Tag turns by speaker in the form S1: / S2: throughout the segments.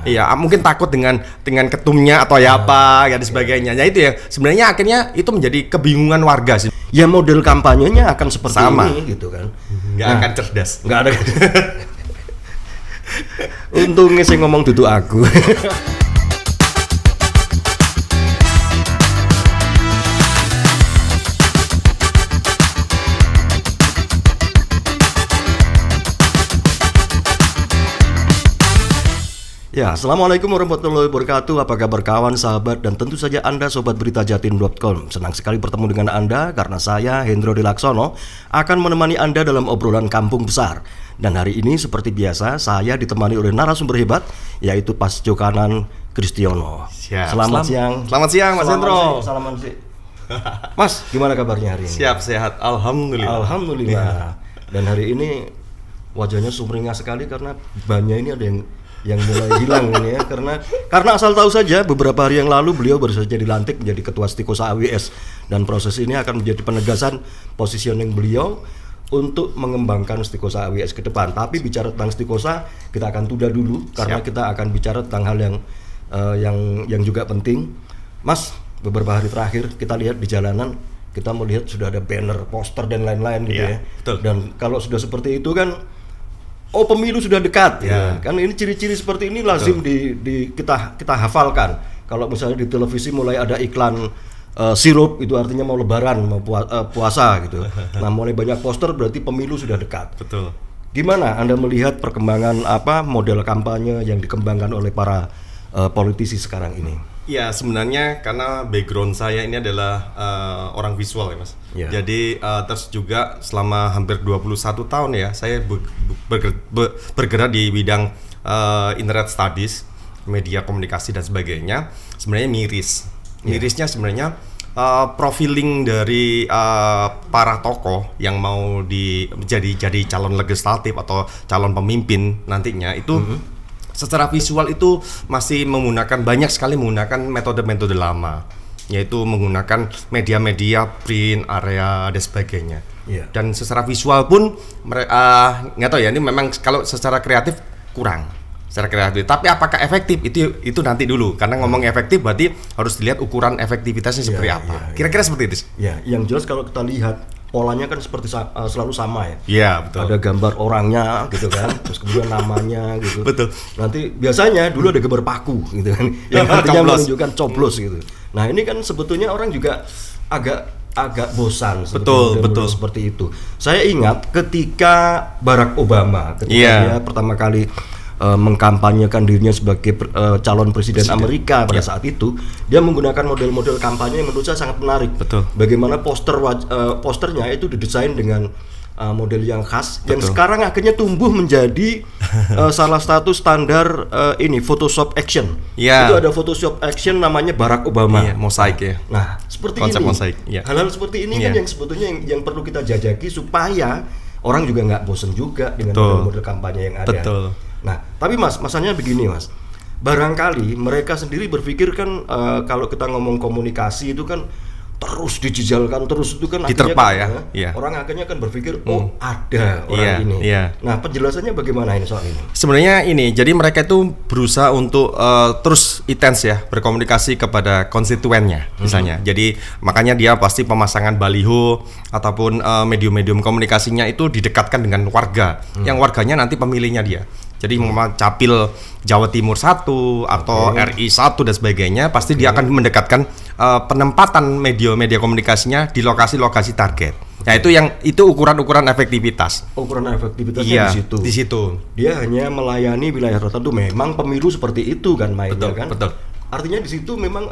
S1: Iya, mungkin takut dengan ketumnya atau ya apa dan sebagainya. Ya itu ya. Sebenarnya akhirnya itu menjadi kebingungan warga sih.
S2: Ya model kampanyenya akan seperti
S1: Sama.
S2: ini gitu kan.
S1: Nggak akan cerdas.
S2: Nggak ada. Untungnya sih ngomong duduk aku. Ya, Assalamualaikum warahmatullahi wabarakatuh. Apa kabar kawan, sahabat, dan tentu saja Anda Sobat Berita Jatim.com. Senang sekali bertemu dengan Anda karena saya, Hendro Dilaksono, akan menemani Anda dalam obrolan kampung besar. Dan hari ini seperti biasa, saya ditemani oleh narasumber hebat, yaitu Pas Jokanan Kristiono. Selamat siang.
S1: Selamat siang, Mas Hendro.
S2: Salaman sih. Mas, gimana kabarnya hari ini?
S1: Siap, sehat. Alhamdulillah.
S2: Alhamdulillah. Dan hari ini wajahnya sumringah sekali karena bannya ini ada yang mulai hilang ini ya, karena asal tahu saja beberapa hari yang lalu beliau baru saja dilantik menjadi ketua Stikosa AWS, dan proses ini akan menjadi penegasan positioning beliau untuk mengembangkan Stikosa AWS ke depan. Tapi bicara tentang Stikosa kita akan tunda dulu karena kita akan bicara tentang hal yang juga penting. Mas, beberapa hari terakhir kita lihat di jalanan, kita melihat sudah ada banner, poster dan lain-lain gitu ya.
S1: Betul.
S2: Dan kalau sudah seperti itu kan, oh pemilu sudah dekat, ya. Kan ini ciri-ciri seperti ini lazim kita hafalkan. Kalau misalnya di televisi mulai ada iklan sirup, itu artinya mau lebaran, mau puasa gitu. Nah, mulai banyak poster berarti pemilu sudah dekat.
S1: Betul.
S2: Gimana Anda melihat perkembangan model kampanye yang dikembangkan oleh para politisi sekarang ini?
S1: Ya, sebenarnya karena background saya ini adalah orang visual ya, Mas.
S2: Ya.
S1: Jadi terus juga selama hampir 21 tahun ya, saya bergerak di bidang internet studies, media komunikasi dan sebagainya. Sebenarnya mirisnya sebenarnya profiling dari para tokoh yang mau jadi calon legislatif atau calon pemimpin nantinya itu secara visual itu masih banyak sekali menggunakan metode-metode lama, yaitu menggunakan media-media print, area dan sebagainya.
S2: Yeah.
S1: Dan secara visual pun nggak tahu ya, ini memang kalau secara kreatif kurang. Secara kreatif, tapi apakah efektif itu nanti dulu, karena ngomong efektif berarti harus dilihat ukuran efektivitasnya seperti apa. Kira-kira seperti itu.
S2: Ya, yang jelas kalau kita lihat polanya kan seperti selalu sama ya.
S1: Iya, betul.
S2: Ada gambar orangnya gitu kan, terus kemudian namanya gitu.
S1: Betul.
S2: Nanti biasanya dulu ada gambar paku gitu kan, yang artinya menunjukkan coblos gitu. Nah, ini kan sebetulnya orang juga agak bosan betul seperti itu. Saya ingat ketika Barack Obama dia pertama kali mengkampanyekan dirinya sebagai calon presiden Amerika pada saat itu, dia menggunakan model-model kampanye yang menurut saya sangat menarik.
S1: Betul.
S2: Bagaimana posternya itu didesain dengan model yang khas, yang sekarang akhirnya tumbuh menjadi salah satu standar Photoshop Action. Itu ada Photoshop Action namanya Barack Obama.
S1: Mosaik ya.
S2: Nah, seperti
S1: konsep
S2: ini.
S1: Mosaik.
S2: Hal-hal seperti ini kan yang sebetulnya yang perlu kita jajaki supaya orang juga nggak bosan juga dengan model-model kampanye yang ada.
S1: Betul.
S2: Nah, tapi masalahnya begini, Mas. Barangkali mereka sendiri berpikir kan kalau kita ngomong komunikasi itu kan terus dijijalkan terus, itu kan
S1: diterpa
S2: akhirnya
S1: ya.
S2: Orang akhirnya kan berpikir ada orang ini. Nah, penjelasannya bagaimana ini soal ini?
S1: Sebenarnya jadi mereka itu berusaha untuk terus intens ya berkomunikasi kepada konstituennya misalnya. Jadi makanya dia pasti pemasangan baliho ataupun medium-medium komunikasinya itu didekatkan dengan warga. Yang warganya nanti pemilihnya dia. Jadi Capil Jawa Timur 1 atau RI 1 dan sebagainya, pasti dia akan mendekatkan penempatan media komunikasinya di lokasi-lokasi target. Nah, itu ukuran-ukuran efektivitas.
S2: Ukuran efektivitasnya di situ. Dia hanya melayani wilayah tertentu. Memang pemilu seperti itu kan mainnya kan.
S1: Betul.
S2: Artinya di situ memang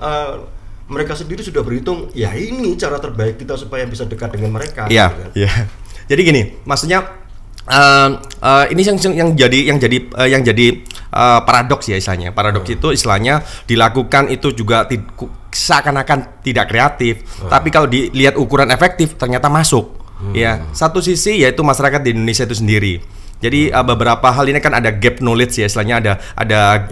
S2: mereka sendiri sudah berhitung, ya ini cara terbaik kita supaya bisa dekat dengan mereka.
S1: Iya.
S2: Gitu kan?
S1: Iya. Jadi gini, maksudnya ini yang jadi paradoks ya istilahnya. Paradoks itu istilahnya dilakukan itu juga seakan-akan tidak kreatif, tapi kalau dilihat ukuran efektif ternyata masuk. Ya, satu sisi yaitu masyarakat di Indonesia itu sendiri. Jadi beberapa hal ini kan ada gap knowledge ya, istilahnya ada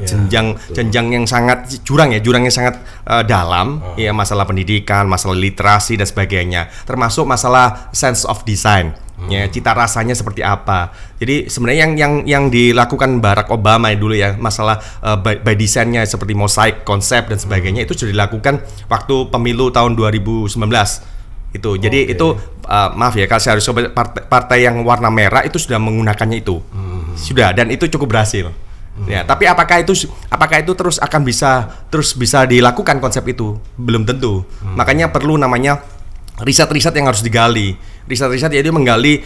S1: jenjang yang sangat jurang yang sangat dalam ya, masalah pendidikan, masalah literasi dan sebagainya, termasuk masalah sense of design. Ya, cita rasanya seperti apa. Jadi sebenarnya yang dilakukan Barack Obama dulu ya, masalah by design-nya seperti mosaik, konsep dan sebagainya itu sudah dilakukan waktu pemilu tahun 2019. Itu. Jadi itu maaf ya, kalau saya harus coba, partai yang warna merah itu sudah menggunakannya itu. Sudah, dan itu cukup berhasil. Ya, tapi apakah itu terus akan bisa dilakukan konsep itu? Belum tentu. Makanya perlu namanya riset-riset yang harus digali. Riset-riset yaitu menggali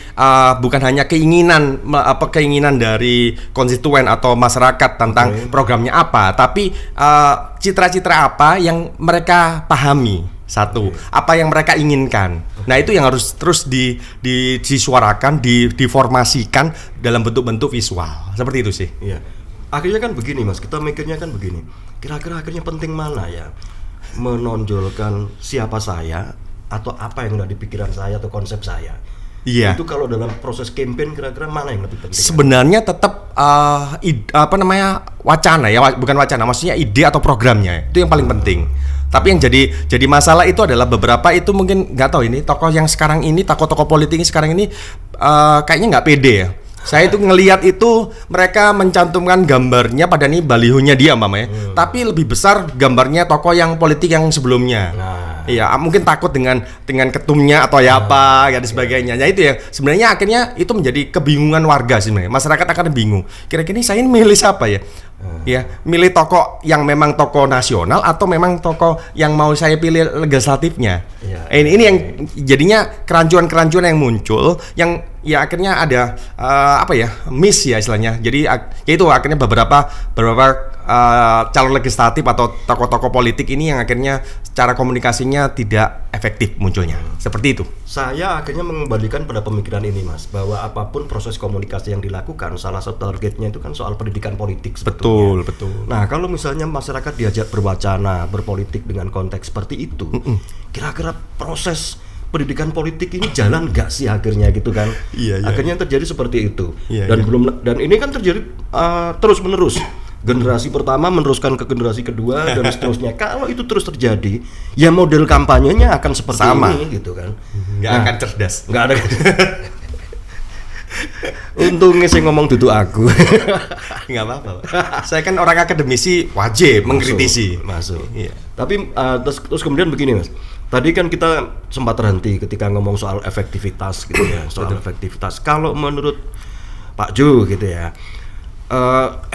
S1: bukan hanya keinginan dari konstituen atau masyarakat tentang programnya apa, tapi citra-citra apa yang mereka pahami. Satu, apa yang mereka inginkan. Nah, itu yang harus terus disuarakan, diformasikan dalam bentuk-bentuk visual. Seperti itu sih.
S2: Iya. Akhirnya kan begini, Mas. Kita mikirnya kan begini. Kira-kira akhirnya penting mana ya? Menonjolkan siapa saya atau apa yang ada di pikiran saya atau konsep saya.
S1: Iya.
S2: Itu kalau dalam proses campaign kira-kira mana yang lebih penting?
S1: Sebenarnya tetap wacana ya, bukan wacana, maksudnya ide atau programnya. Itu yang paling penting. Tapi yang jadi masalah itu adalah beberapa itu mungkin nggak tahu ini tokoh yang sekarang ini, tokoh-tokoh politik ini sekarang ini kayaknya nggak pede ya. Saya itu ngelihat itu mereka mencantumkan gambarnya pada nih balihonya dia mamanya, tapi lebih besar gambarnya tokoh yang politik yang sebelumnya. Iya, mungkin takut dengan ketumnya atau ya apa dan sebagainya. Nah itu ya sebenarnya akhirnya itu menjadi kebingungan warga sebenarnya. Masyarakat akan bingung. Kira-kira saya ini milih siapa ya? Ya, milih tokoh yang memang tokoh nasional atau memang tokoh yang mau saya pilih legislatifnya. Ini yang jadinya kerancuan-kerancuan yang muncul yang ya akhirnya ada miss ya istilahnya. Jadi ya itu akhirnya beberapa calon legislatif atau tokoh-tokoh politik ini yang akhirnya cara komunikasinya tidak efektif munculnya. Seperti itu.
S2: Saya akhirnya mengembalikan pada pemikiran ini, Mas, bahwa apapun proses komunikasi yang dilakukan, salah satu targetnya itu kan soal pendidikan politik sebetulnya.
S1: Betul.
S2: Nah, kalau misalnya masyarakat diajak berwacana, berpolitik dengan konteks seperti itu, kira-kira proses pendidikan politik ini jalan nggak sih akhirnya gitu kan? Iya. Akhirnya terjadi seperti itu. Dan ini kan terjadi terus menerus. Generasi pertama meneruskan ke generasi kedua dan seterusnya. Kalau itu terus terjadi, ya model kampanyenya akan seperti ini gitu kan?
S1: Nggak akan cerdas.
S2: Nggak ada. Untungnya saya ngomong duduk aku.
S1: Nggak apa-apa. Saya kan orang akademisi, wajib mengkritisi.
S2: Masuk. Iya. Tapi terus kemudian begini, Mas. Tadi kan kita sempat terhenti ketika ngomong soal efektivitas gitu ya, soal efektivitas. Kalau menurut Pak Jo gitu ya,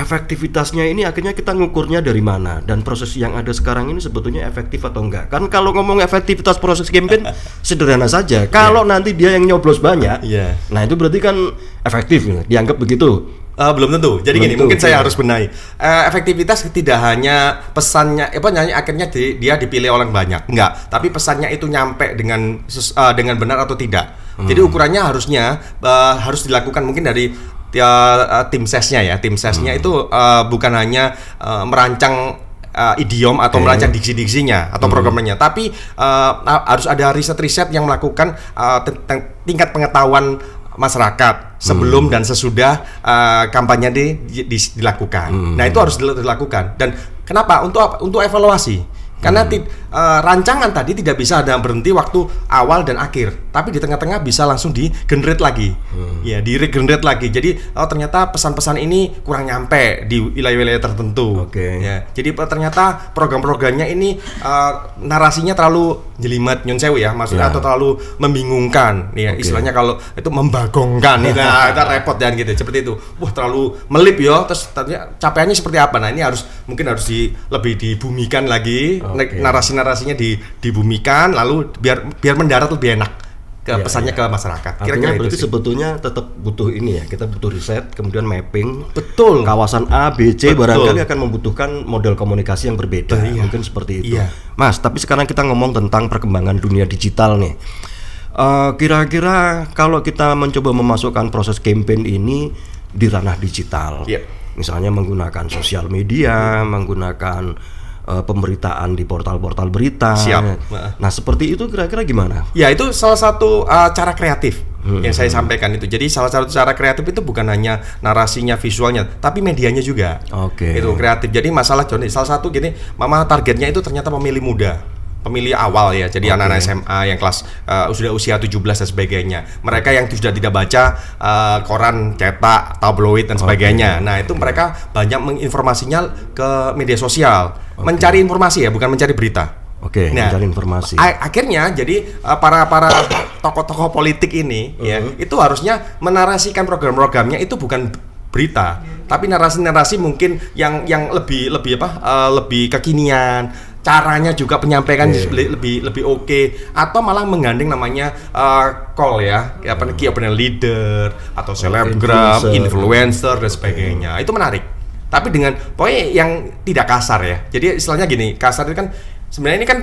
S2: efektivitasnya ini akhirnya kita ngukurnya dari mana, dan proses yang ada sekarang ini sebetulnya efektif atau enggak? Kan kalau ngomong efektivitas proses campaign sederhana saja. Kalau nanti dia yang nyoblos banyak, nah itu berarti kan efektif, dianggap begitu.
S1: Belum tentu. Jadi gini, mungkin saya harus benahi. Efektivitas tidak hanya pesannya, akhirnya dia dipilih orang banyak, enggak. Tapi pesannya itu nyampe dengan benar atau tidak. Jadi ukurannya harus dilakukan mungkin dari tim sesnya ya. Tim sesnya itu bukan hanya merancang idiom atau merancang diksi-diksinya atau programnya, tapi harus ada riset-riset yang melakukan tingkat pengetahuan masyarakat sebelum dan sesudah kampanye dilakukan. Nah itu harus dilakukan. Dan kenapa? Untuk evaluasi. Karena rancangan tadi tidak bisa ada berhenti waktu awal dan akhir, tapi di tengah-tengah bisa langsung di-generate lagi, ya di-regenerate lagi. Jadi ternyata pesan-pesan ini kurang nyampe di wilayah-wilayah tertentu. Ya, jadi ternyata program-programnya ini narasinya terlalu jelimet, nyun sewu ya, maksudnya atau terlalu membingungkan, ya istilahnya kalau itu membagongkan, nah itu repot dan gitu, seperti itu. Wah terlalu melip ya, terus capaiannya seperti apa? Nah ini mungkin harus lebih dibumikan lagi. Narasi-narasinya dibumikan, lalu biar mendarat lebih enak pesannya ke masyarakat.
S2: Kira-kira berarti sebetulnya tetap butuh ini ya, kita butuh riset, kemudian mapping.
S1: Betul.
S2: Kawasan A, B, C barangkali akan membutuhkan model komunikasi yang berbeda. Mungkin seperti itu. Mas, tapi sekarang kita ngomong tentang perkembangan dunia digital nih. Kira-kira kalau kita mencoba memasukkan proses campaign ini di ranah digital, misalnya menggunakan sosial media, menggunakan pemberitaan di portal-portal berita.
S1: Siap.
S2: Nah, seperti itu kira-kira gimana?
S1: Ya, itu salah satu cara kreatif. yang saya sampaikan itu. Jadi salah satu cara kreatif itu bukan hanya narasinya, visualnya, tapi medianya juga.
S2: Oke.
S1: Itu kreatif. Jadi masalah Joni, salah satu gini, mama targetnya itu ternyata pemilih muda. Pemilih awal ya, jadi anak-anak SMA yang kelas sudah usia 17 dan sebagainya. Mereka yang sudah tidak baca koran cetak, tabloid dan sebagainya. Nah, itu mereka banyak menginformasinya ke media sosial. Mencari informasi ya, bukan mencari berita.
S2: Oke,
S1: Nah,
S2: mencari informasi.
S1: akhirnya jadi para tokoh-tokoh politik ini ya, itu harusnya menarasikan program-programnya itu bukan berita, tapi narasi-narasi mungkin yang lebih kekinian. Caranya juga penyampaian lebih oke, atau malah menggandeng namanya call ya key opinion leader atau selebgram, influencer dan sebagainya. Itu menarik. Tapi dengan pokoknya yang tidak kasar ya. Jadi istilahnya gini, kasar itu kan sebenarnya ini kan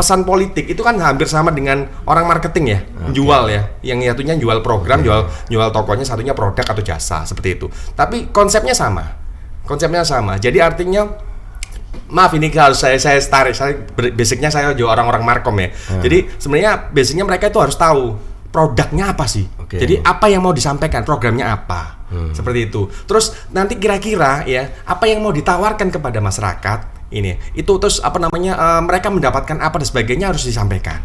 S1: pesan politik itu kan hampir sama dengan orang marketing ya, jual ya. Yang satunya jual program, jual tokonya, satunya produk atau jasa seperti itu. Tapi konsepnya sama. Jadi artinya maaf ini harus saya tarik, basicnya saya juga orang-orang markom ya. Jadi sebenarnya basicnya mereka itu harus tahu produknya apa sih. Jadi apa yang mau disampaikan, programnya apa, seperti itu. Terus nanti kira-kira ya apa yang mau ditawarkan kepada masyarakat ini, itu terus mereka mendapatkan apa dan sebagainya harus disampaikan.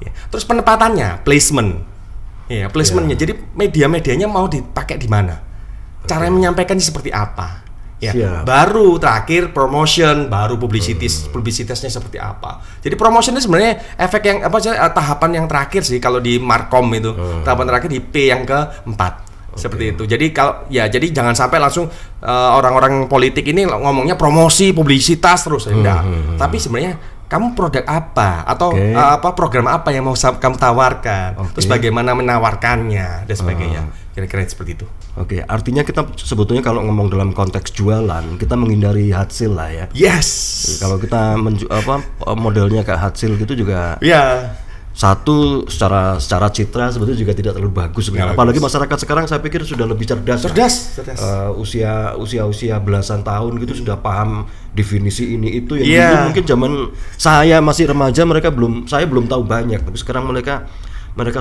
S1: Ya. Terus penempatannya, placementnya. Jadi media-medianya mau dipakai di mana, cara menyampaikannya seperti apa. Ya, baru terakhir promotion, baru publisitasnya seperti apa. Jadi promotion itu sebenarnya efek yang tahapan yang terakhir sih kalau di markom itu. Tahapan terakhir di P yang keempat. Seperti itu. Jadi jadi jangan sampai langsung orang-orang politik ini ngomongnya promosi, publisitas terus enggak. Tapi sebenarnya kamu produk apa atau program apa yang mau kamu tawarkan, terus bagaimana menawarkannya dan sebagainya. Kira-kira seperti itu.
S2: Artinya kita sebetulnya kalau ngomong dalam konteks jualan, kita menghindari hasil lah ya.
S1: Yes.
S2: Kalau kita modelnya kayak hasil gitu juga.
S1: Iya.
S2: Satu secara citra sebetulnya juga tidak terlalu bagus. Apalagi masyarakat sekarang saya pikir sudah lebih cerdas. Usia belasan tahun gitu sudah paham definisi ini itu yang mungkin zaman saya masih remaja saya belum tahu banyak, tapi sekarang mereka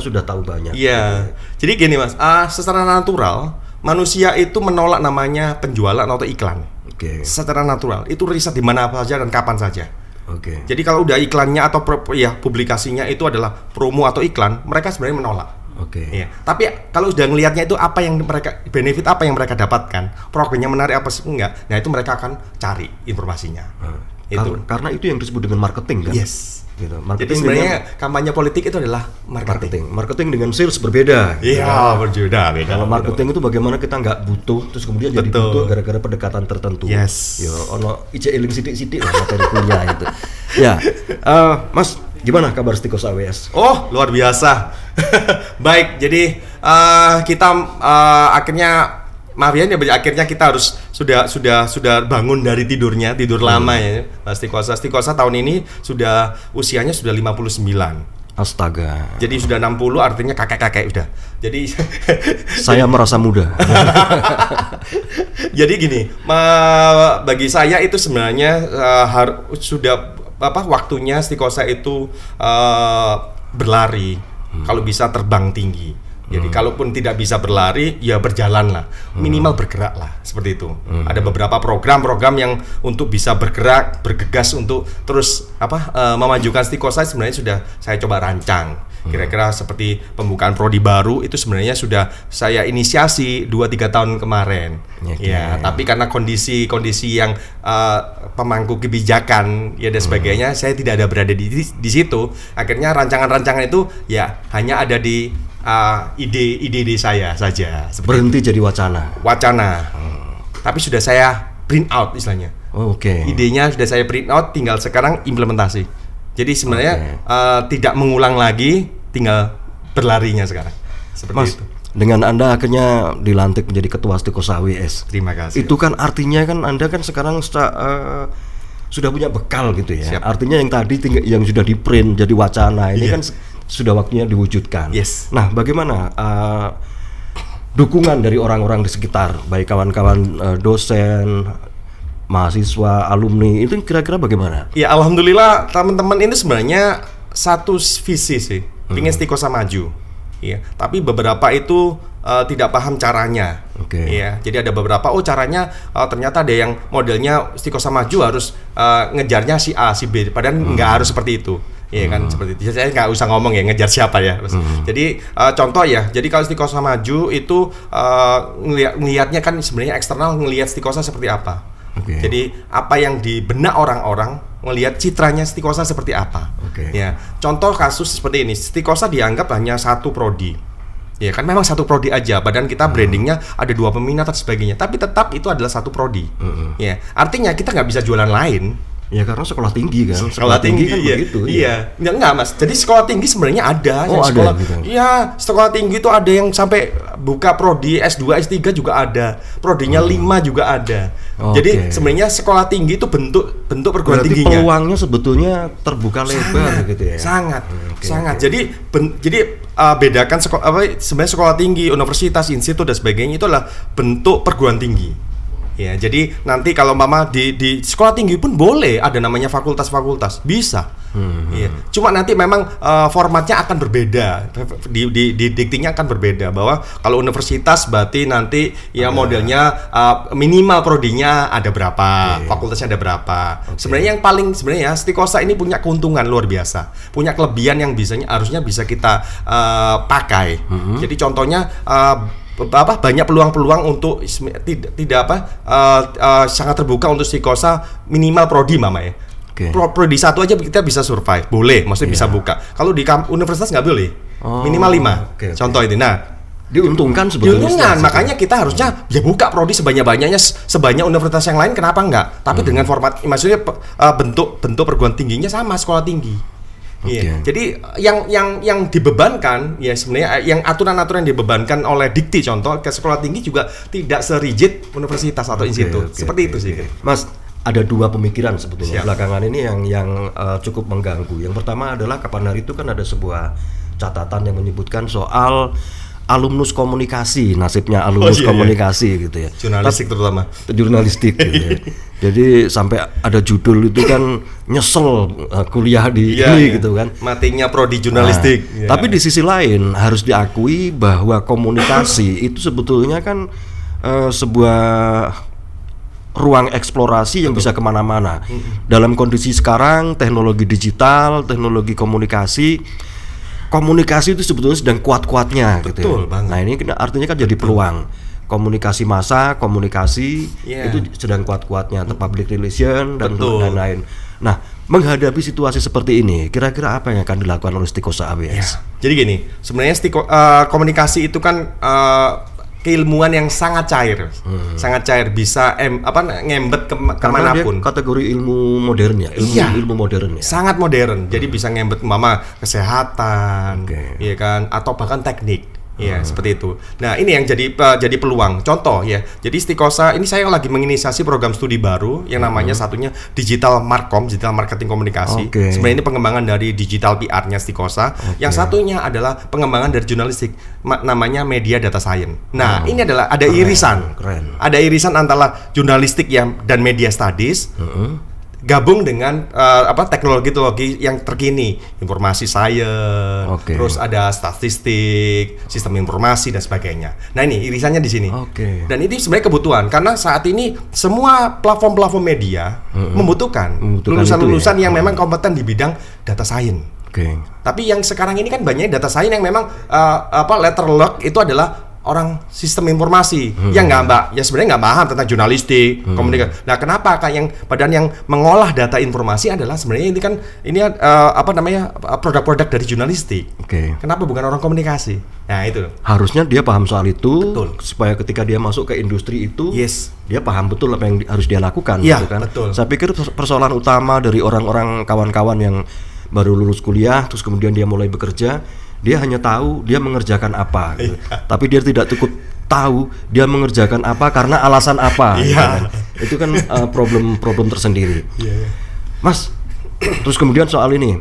S2: sudah tahu banyak.
S1: Iya. Jadi gini Mas, secara natural manusia itu menolak namanya penjualan atau iklan. Secara natural itu riset di mana saja dan kapan saja. Jadi kalau udah iklannya atau publikasinya itu adalah promo atau iklan, mereka sebenarnya menolak. Iya. Tapi kalau sudah ngelihatnya itu apa yang mereka benefit, apa yang mereka dapatkan, programnya menarik apa sih enggak, nah itu mereka akan cari informasinya. Itu
S2: karena itu yang disebut dengan marketing kan?
S1: Yes.
S2: Gitu.
S1: Jadi sebenarnya kampanye politik itu adalah marketing.
S2: Marketing dengan sales berbeda.
S1: Iya, berbeda.
S2: Kalau marketing itu bagaimana kita nggak butuh, terus kemudian jadi butuh gara-gara pendekatan tertentu.
S1: Yes.
S2: Yo, ono ije eling sidik-sidik lah materi kuliah itu. Ya, Mas, gimana kabar Stikosa AWS?
S1: Oh, luar biasa. Baik, jadi kita akhirnya maaf ya, akhirnya kita harus sudah bangun dari tidur lama ya. Stikosa tahun ini usianya sudah 59.
S2: Astaga.
S1: Jadi sudah 60 artinya kakek-kakek udah. Jadi
S2: saya merasa muda.
S1: Jadi gini, bagi saya itu sebenarnya sudah waktunya Stikosa itu berlari. Kalau bisa terbang tinggi. Jadi kalaupun tidak bisa berlari, ya berjalan lah, minimal bergerak lah, seperti itu. Ada beberapa program-program yang untuk bisa bergerak, bergegas untuk terus memajukan Stikosa sebenarnya sudah saya coba rancang. Kira-kira seperti pembukaan prodi baru itu sebenarnya sudah saya inisiasi 2-3 tahun kemarin. Ya, tapi karena kondisi yang pemangku kebijakan ya dan sebagainya, saya tidak ada berada di situ. Akhirnya rancangan-rancangan itu ya hanya ada di ide saya saja.
S2: Berhenti jadi wacana.
S1: Tapi sudah saya print out istilahnya. Idenya sudah saya print out, tinggal sekarang implementasi. Jadi sebenarnya tidak mengulang lagi, tinggal berlarinya sekarang. Seperti
S2: Mas,
S1: itu.
S2: Dengan Anda akhirnya dilantik menjadi ketua Stikosa AWS.
S1: Terima kasih.
S2: Itu kan artinya kan Anda kan sekarang sudah punya bekal gitu ya.
S1: Siap.
S2: Artinya yang tadi yang sudah di print jadi wacana ini kan sudah waktunya diwujudkan.
S1: Yes.
S2: Nah, bagaimana dukungan dari orang-orang di sekitar, baik kawan-kawan dosen, mahasiswa, alumni, itu kira-kira bagaimana?
S1: Ya, alhamdulillah teman-teman ini sebenarnya satu visi sih, ingin Stikosa maju. ya. Tapi beberapa itu tidak paham caranya.
S2: Oke.
S1: Ya, jadi ada beberapa caranya ternyata ada yang modelnya istiqosah maju harus ngejarnya si A, si B, padahal nggak harus seperti itu. Iya kan seperti itu. Saya nggak usah ngomong ya ngejar siapa ya. Jadi contoh ya. Jadi kalau istiqosah maju itu ngelihatnya kan sebenarnya eksternal ngelihat istiqosah seperti apa.
S2: Oke.
S1: Jadi apa yang di benak orang-orang ngelihat citranya istiqosah seperti apa.
S2: Oke.
S1: Ya. Contoh kasus seperti ini. Istiqosah dianggap hanya satu prodi. Ya kan memang satu prodi aja, badan kita brandingnya ada 2 peminat dan sebagainya, tapi tetap itu adalah satu prodi. Ya, artinya kita nggak bisa jualan lain.
S2: Ya karena sekolah tinggi kan.
S1: Sekolah tinggi
S2: kan
S1: iya.
S2: begitu.
S1: Iya. Enggak Mas. Jadi sekolah tinggi sebenarnya ada.
S2: Oh, ada
S1: sekolah,
S2: gitu.
S1: Iya, sekolah tinggi itu ada yang sampai buka prodi S2, S3 juga ada. Prodinya 5 juga ada.
S2: Oke.
S1: Jadi sebenarnya sekolah tinggi itu bentuk perguruan
S2: Berarti
S1: tingginya.
S2: peluangnya sebetulnya terbuka lebar gitu ya.
S1: Sangat.
S2: Oke,
S1: Sangat.
S2: oke.
S1: Jadi bedakan sebenarnya sekolah tinggi, universitas, institut dan sebagainya itu adalah bentuk perguruan tinggi. Ya, jadi nanti kalau mama di sekolah tinggi pun boleh ada namanya fakultas-fakultas, bisa. Ya. Cuma nanti memang formatnya akan berbeda, di diktinya akan berbeda. Bahwa kalau universitas berarti nanti ya modelnya minimal prodinya ada berapa, fakultasnya ada berapa. Sebenarnya yang paling sebenarnya istiqosah ini punya keuntungan luar biasa, punya kelebihan yang harusnya bisa kita pakai. Jadi contohnya banyak peluang-peluang untuk tidak sangat terbuka untuk istiqosah minimal prodi mama ya.
S2: Oke.
S1: Prodi 1 aja kita bisa survive, boleh, maksudnya bisa buka. Kalau di universitas nggak boleh, minimal 5.
S2: Oke.
S1: Contoh ini. Nah,
S2: Diuntungkan sebetulnya.
S1: diuntungkan, makanya kita harusnya ya buka prodi sebanyak-banyaknya sebanyak universitas yang lain, kenapa enggak? Tapi dengan format, maksudnya bentuk perguruan tingginya sama sekolah tinggi. Iya. Jadi yang dibebankan ya sebenarnya yang aturan-aturan yang dibebankan oleh dikti contoh ke sekolah tinggi juga tidak serigid universitas atau institut. Seperti itu sih.
S2: Mas, ada 2 pemikiran sebetulnya
S1: Siap.
S2: belakangan ini yang cukup mengganggu. Yang pertama adalah kapan hari itu kan ada sebuah catatan yang menyebutkan soal alumnus komunikasi, nasibnya alumnus komunikasi gitu ya.
S1: Jurnalistik terutama.
S2: Jurnalistik gitu ya. Jadi sampai ada judul itu kan nyesel kuliah di ini gitu kan.
S1: Matinya prodi jurnalistik.
S2: Nah, tapi di sisi lain harus diakui bahwa komunikasi itu sebetulnya kan sebuah ruang eksplorasi yang bisa kemana-mana. Dalam kondisi sekarang teknologi digital, teknologi komunikasi itu sebetulnya sedang kuat-kuatnya gitu ya.
S1: Banget.
S2: Nah ini artinya kan jadi peluang. Komunikasi massa, komunikasi itu sedang kuat-kuatnya, public relation dan lain-lain. Nah, menghadapi situasi seperti ini, kira-kira apa yang akan dilakukan oleh istiqosah AWS?
S1: Jadi gini, sebenarnya komunikasi itu kan keilmuan yang sangat cair, bisa ngembet kemanapun.
S2: Dia kategori ilmu modern ya, ilmu modern ya.
S1: Sangat modern, jadi bisa ngembet kesehatan, ya kan, atau bahkan teknik. Ya, seperti itu. Nah, ini yang jadi peluang. Contoh ya. Jadi istiqosah ini saya lagi menginisiasi program studi baru yang namanya satunya Digital Markom, Digital Marketing Komunikasi. Sebenarnya ini pengembangan dari digital PR-nya istiqosah. Yang satunya adalah pengembangan dari jurnalistik, namanya Media Data Science. Nah, ini adalah ada irisan. Ada irisan antara jurnalistik dan media studies. Gabung dengan teknologi yang terkini, informasi science, terus ada statistik, sistem informasi dan sebagainya. Nah ini irisannya di sini. Dan ini sebenarnya kebutuhan karena saat ini semua platform media membutuhkan lulusan-lulusan yang memang kompeten di bidang data science. Tapi yang sekarang ini kan banyak data science yang memang letter luck itu adalah orang sistem informasi yang sebenarnya nggak paham tentang jurnalistik, komunikasi. Nah, kenapa yang mengolah data informasi adalah sebenarnya ini produk-produk dari jurnalistik. Kenapa bukan orang komunikasi? Nah, itu.
S2: Harusnya dia paham soal itu supaya ketika dia masuk ke industri itu dia paham betul apa yang harus dia lakukan gitu kan. Saya pikir persoalan utama dari orang-orang kawan-kawan yang baru lulus kuliah terus kemudian dia mulai bekerja, dia hanya tahu dia mengerjakan apa gitu. Tapi dia tidak cukup tahu dia mengerjakan apa karena alasan apa gitu kan. Itu kan problem tersendiri. Mas, terus kemudian soal ini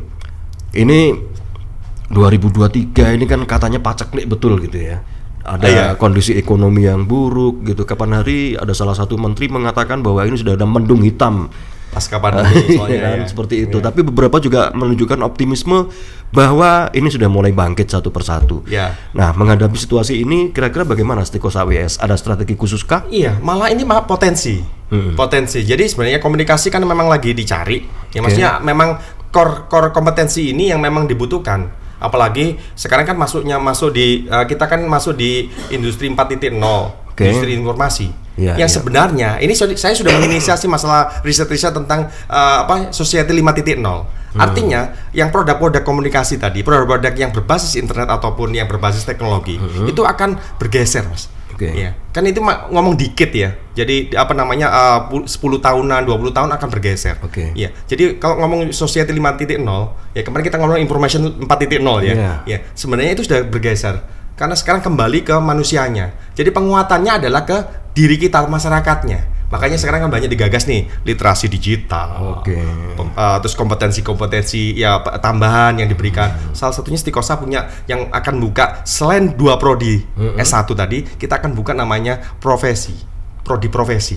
S2: 2023 ini kan katanya paceklik betul gitu ya. Ada kondisi ekonomi yang buruk gitu. Kapan hari ada salah satu menteri mengatakan bahwa ini sudah ada mendung hitam
S1: pasca pandemi soalnya
S2: Iya kan,
S1: ya.
S2: seperti itu. Tapi beberapa juga menunjukkan optimisme bahwa ini sudah mulai bangkit satu persatu.
S1: Ya.
S2: Nah, menghadapi situasi ini kira-kira bagaimana Stikosa WS? Ada strategi khusus kah?
S1: Iya, malah ini malah potensi. Potensi. Jadi sebenarnya komunikasi kan memang lagi dicari. Ya maksudnya memang core kompetensi ini yang memang dibutuhkan. Apalagi sekarang kan kita kan masuk di industri 4.0, industri informasi.
S2: Iya,
S1: yang
S2: iya.
S1: sebenarnya ini saya sudah menginisiasi masalah riset-riset tentang society 5.0. Artinya yang produk-produk komunikasi tadi, produk-produk yang berbasis internet ataupun yang berbasis teknologi itu akan bergeser, Mas.
S2: Oke.
S1: Ya, kan itu ngomong dikit ya. Jadi 10 tahunan, 20 tahun akan bergeser.
S2: Oke.
S1: Ya. Jadi kalau ngomong society 5.0, ya kemarin kita ngomong information 4.0 ya.
S2: Iya.
S1: Ya, sebenarnya itu sudah bergeser. Karena sekarang kembali ke manusianya. Jadi penguatannya adalah ke diri kita, masyarakatnya. Makanya sekarang kan banyak digagas nih literasi digital.
S2: Oke.
S1: Terus kompetensi-kompetensi ya tambahan yang diberikan. Salah satunya Stikosa punya yang akan buka selain 2 prodi S1 tadi, kita akan buka namanya prodi profesi.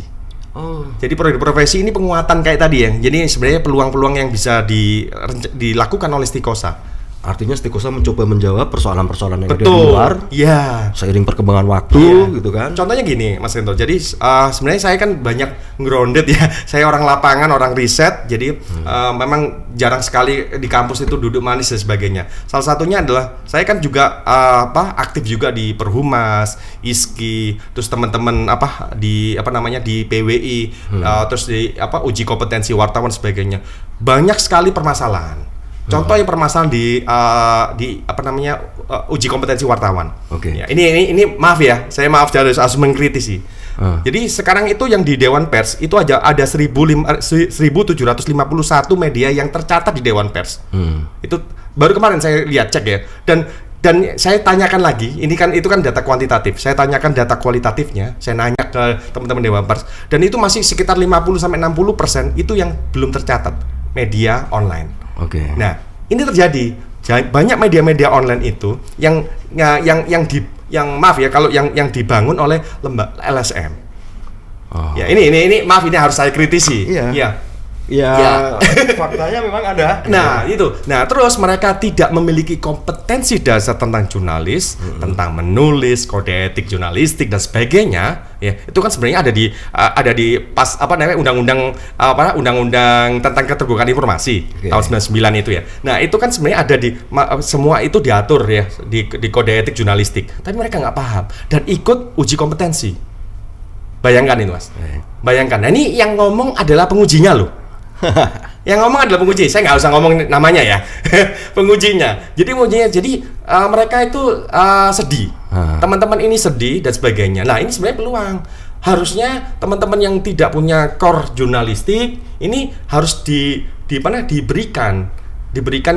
S2: Oh.
S1: Jadi prodi profesi ini penguatan kayak tadi ya. Jadi sebenarnya peluang-peluang yang bisa dilakukan oleh Stikosa.
S2: Artinya Stikosa mencoba menjawab persoalan-persoalan yang ada di
S1: Betul.
S2: luar
S1: Iya.
S2: seiring perkembangan waktu
S1: Iya.
S2: gitu kan.
S1: Contohnya gini, Mas Rento. Jadi sebenarnya saya kan banyak grounded ya. Saya orang lapangan, orang riset. Jadi memang jarang sekali di kampus itu duduk manis dan sebagainya. Salah satunya adalah saya kan juga aktif juga di Perhumas, ISKI, terus teman-teman di PWI, terus di uji kompetensi wartawan sebagainya. Banyak sekali permasalahan. Contoh yang permasalahan di uji kompetensi wartawan.
S2: Oke.
S1: Ya, ini maaf ya, saya harus mengkritisi. Jadi sekarang itu yang di Dewan Pers itu ada 1751 media yang tercatat di Dewan Pers. Itu baru kemarin saya lihat cek ya. Dan saya tanyakan lagi, itu kan data kuantitatif. Saya tanyakan data kualitatifnya, saya nanya ke teman-teman Dewan Pers dan itu masih sekitar 50-60% itu yang belum tercatat media online.
S2: Oke.
S1: Nah, ini terjadi banyak media-media online itu yang maaf ya kalau yang dibangun oleh lembaga LSM.
S2: Oh.
S1: Ya, ini maaf ini harus saya kritisi.
S2: Iya.
S1: Ya.
S2: Ya, faktanya memang ada.
S1: Nah, itu. Nah, terus mereka tidak memiliki kompetensi dasar tentang jurnalis, tentang menulis, kode etik jurnalistik dan sebagainya. Ya, itu kan sebenarnya ada di undang-undang tentang keterbukaan informasi tahun 99 itu ya. Nah, itu kan sebenarnya ada semua itu diatur ya di kode etik jurnalistik. Tapi mereka nggak paham dan ikut uji kompetensi. Bayangkan itu, Mas. Bayangkan. Nah, ini yang ngomong adalah pengujinya loh. Yang ngomong adalah penguji, saya nggak usah ngomong namanya ya. Pengujinya. Jadi mereka itu sedih. Teman-teman ini sedih dan sebagainya. Nah, ini sebenarnya peluang. Harusnya teman-teman yang tidak punya core jurnalistik ini harus diberikan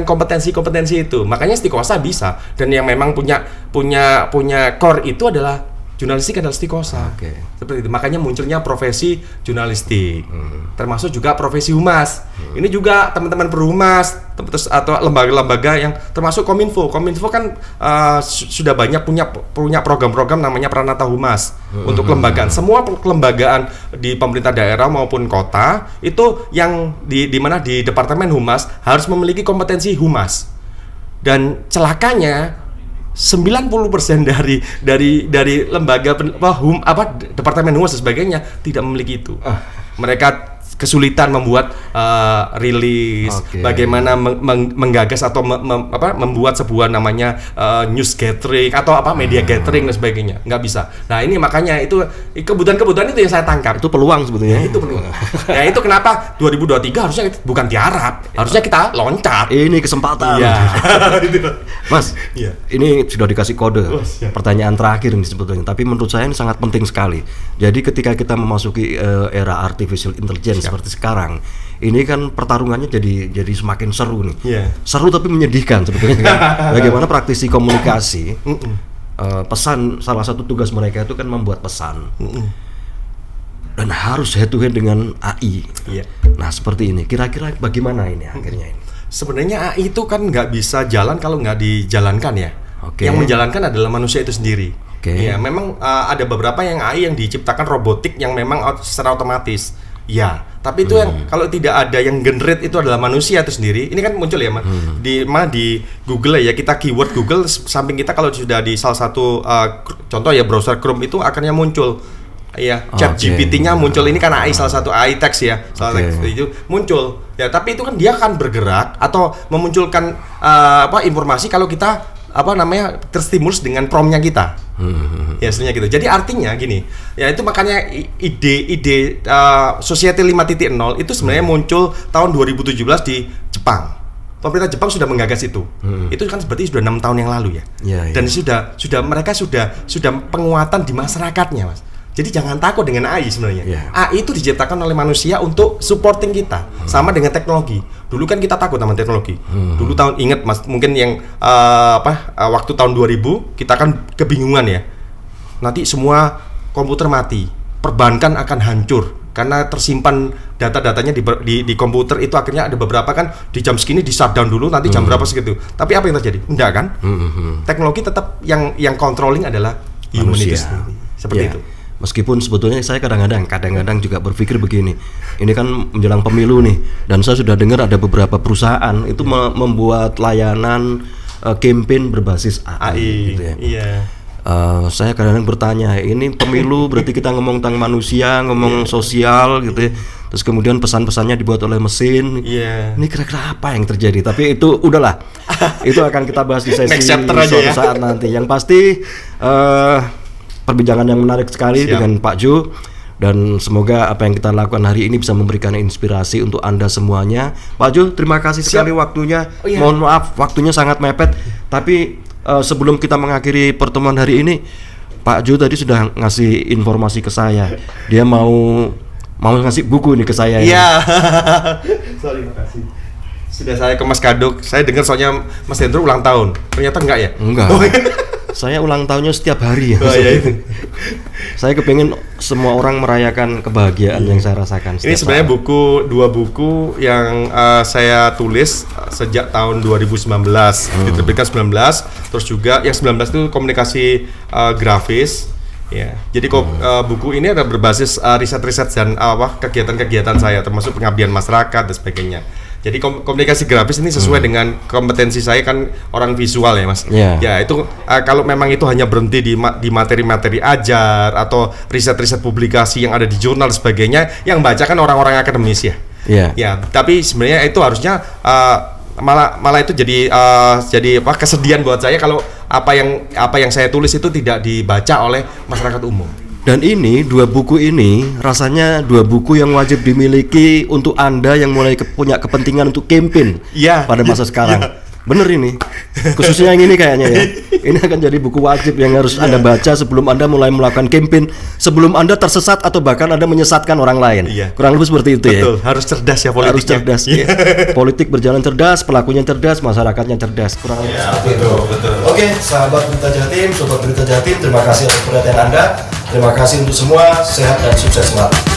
S1: kompetensi-kompetensi itu. Makanya Stikosa bisa. Dan yang memang punya core itu adalah jurnalistik adalah Stikosa.
S2: Oke.
S1: Seperti itu. Makanya munculnya profesi jurnalistik. Termasuk juga profesi humas. Ini juga teman-teman perhumas atau lembaga-lembaga yang termasuk Kominfo. Kominfo kan sudah banyak punya program-program namanya Pranata Humas untuk kelembagaan. Semua kelembagaan di pemerintah daerah maupun kota itu yang di Departemen Humas harus memiliki kompetensi humas. Dan celakanya 90% dari lembaga Departemen Humas dan sebagainya tidak memiliki itu. Mereka kesulitan membuat rilis, bagaimana menggagas atau membuat sebuah namanya news gathering atau media gathering dan sebagainya, nggak bisa. Nah, ini makanya itu kebutuhan itu yang saya tangkap.
S2: Itu peluang sebetulnya.
S1: Itu peluang. Ya, itu kenapa 2023 harusnya bukan tiarap, harusnya kita loncat.
S2: Ini kesempatan.
S1: Iya.
S2: Mas,
S1: Iya.
S2: ini sudah dikasih kode.
S1: siap.
S2: Pertanyaan terakhir ini sebetulnya, tapi menurut saya ini sangat penting sekali. Jadi ketika kita memasuki era artificial intelligence seperti sekarang, ini kan pertarungannya jadi semakin seru nih.
S1: Iya.
S2: Seru tapi menyedihkan sebetulnya kan. Bagaimana praktisi komunikasi, pesan, salah satu tugas mereka itu kan membuat pesan. Dan harus head to head dengan AI.
S1: Iya.
S2: Nah, seperti ini. Kira-kira bagaimana ini akhirnya ini?
S1: Sebenarnya AI itu kan nggak bisa jalan kalau nggak dijalankan ya.
S2: Oke.
S1: Yang menjalankan adalah manusia itu sendiri.
S2: Oke.
S1: Ya, memang ada beberapa yang AI yang diciptakan robotik yang memang secara otomatis. Ya, Tapi itu yang kalau tidak ada yang generate itu adalah manusia itu sendiri. Ini kan muncul ya, Mas. Di Google ya, kita keyword Google samping kita kalau sudah di salah satu contoh ya browser Chrome itu akhirnya muncul ya chat GPT-nya muncul. Ini kan AI, salah satu AI text ya, teks itu muncul ya. Tapi itu kan dia akan bergerak atau memunculkan informasi kalau kita terstimulus dengan prompt-nya kita. Ya sebenarnya gitu. Jadi artinya gini, ya itu makanya ide Society 5.0 itu sebenarnya muncul tahun 2017 di Jepang. Pemerintah Jepang sudah menggagas itu. Itu kan berarti sudah 6 tahun yang lalu ya. Dan mereka sudah penguatan di masyarakatnya, Mas. Jadi jangan takut dengan AI sebenarnya. AI itu diciptakan oleh manusia untuk supporting kita. Sama dengan teknologi. Dulu kan kita takut sama teknologi. Dulu ingat Mas, mungkin yang waktu tahun 2000 kita kan kebingungan ya. Nanti semua komputer mati, perbankan akan hancur karena tersimpan data-datanya di komputer itu. Akhirnya ada beberapa kan di jam segini di shutdown dulu, nanti jam berapa segitu. Tapi apa yang terjadi? Enggak kan? Teknologi tetap yang controlling adalah humanity sendiri. Seperti itu.
S2: Meskipun sebetulnya saya kadang-kadang juga berpikir begini, ini kan menjelang pemilu nih, dan saya sudah dengar ada beberapa perusahaan itu membuat layanan campaign berbasis AI gitu ya. Saya kadang-kadang bertanya, ini pemilu berarti kita ngomong tentang manusia, ngomong sosial gitu ya, terus kemudian pesan-pesannya dibuat oleh mesin. Ini kira-kira apa yang terjadi? Tapi itu udahlah, itu akan kita bahas di sesi suatu saat nanti. Yang pasti perbincangan yang menarik sekali dengan Pak Jo, dan semoga apa yang kita lakukan hari ini bisa memberikan inspirasi untuk Anda semuanya. Pak Jo, terima kasih sekali waktunya. Mohon maaf waktunya sangat mepet, tapi sebelum kita mengakhiri pertemuan hari ini, Pak Jo tadi sudah ngasih informasi ke saya. Dia mau ngasih buku ini ke saya.
S1: Iya. Sorry, makasih. Sudah saya ke Mas Kaduk. Saya dengar soalnya Mas Hendro ulang tahun. Ternyata enggak ya?
S2: Enggak. Saya ulang tahunnya setiap hari ya. Saya kepengen semua orang merayakan kebahagiaan yang saya rasakan.
S1: Ini sebenarnya dua buku yang saya tulis sejak tahun 2019. Diterbitkan 19, terus juga yang 19 itu komunikasi grafis. Ya, jadi buku ini ada berbasis riset-riset dan kegiatan-kegiatan saya, termasuk pengabdian masyarakat dan sebagainya. Jadi komunikasi grafis ini sesuai dengan kompetensi saya, kan orang visual ya, Mas. Ya itu kalau memang itu hanya berhenti di materi-materi ajar atau riset-riset publikasi yang ada di jurnal dan sebagainya, yang baca kan orang-orang akademis ya. Ya, tapi sebenarnya itu harusnya malah itu jadi kesedihan buat saya kalau apa yang saya tulis itu tidak dibaca oleh masyarakat umum.
S2: Dan ini dua buku ini rasanya dua buku yang wajib dimiliki untuk Anda yang mulai punya kepentingan untuk campaign pada masa sekarang. Bener ini, khususnya yang ini kayaknya ya. Ini akan jadi buku wajib yang harus Anda baca sebelum Anda mulai melakukan campaign, sebelum Anda tersesat atau bahkan Anda menyesatkan orang lain. Kurang lebih seperti itu.
S1: Betul, harus cerdas ya politiknya.
S2: Harus cerdas. Politik berjalan cerdas, pelakunya cerdas, masyarakatnya cerdas. Kurang lebih seperti itu.
S1: Betul.
S2: Oke, sahabat Berita Jatim, sobat Berita Jatim, terima kasih atas perhatian Anda. Terima kasih untuk semua, sehat dan sukses selalu.